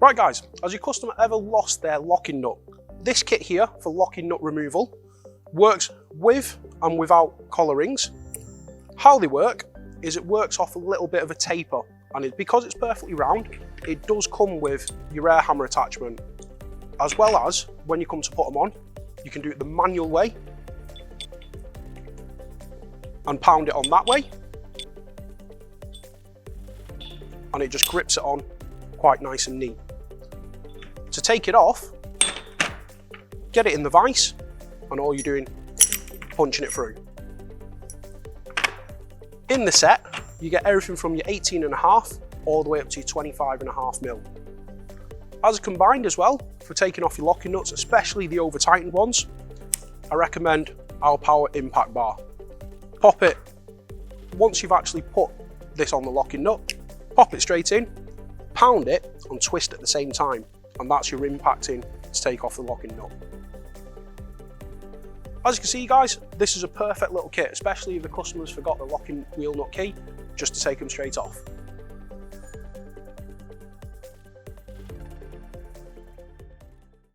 Right guys, has your customer ever lost their locking nut? This kit here for locking nut removal works with and without collar rings. How they work is it works off a little bit of a taper, and because it's perfectly round, it does come with your air hammer attachment, as well as when you come to put them on, you can do it the manual way and pound it on that way, and it just grips it on quite nice and neat. To take it off, get it in the vise, and all you're doing, punching it through. In the set, you get everything from your 18.5 all the way up to your 25.5 mil. As a combined as well, for taking off your locking nuts, especially the over tightened ones, I recommend our Power Impact Bar. Pop it, once you've actually put this on the locking nut, pop it straight in, pound it and twist at the same time, and that's your impacting to take off the locking nut. As you can see guys, this is a perfect little kit, especially if the customers forgot the locking wheel nut key, just to take them straight off.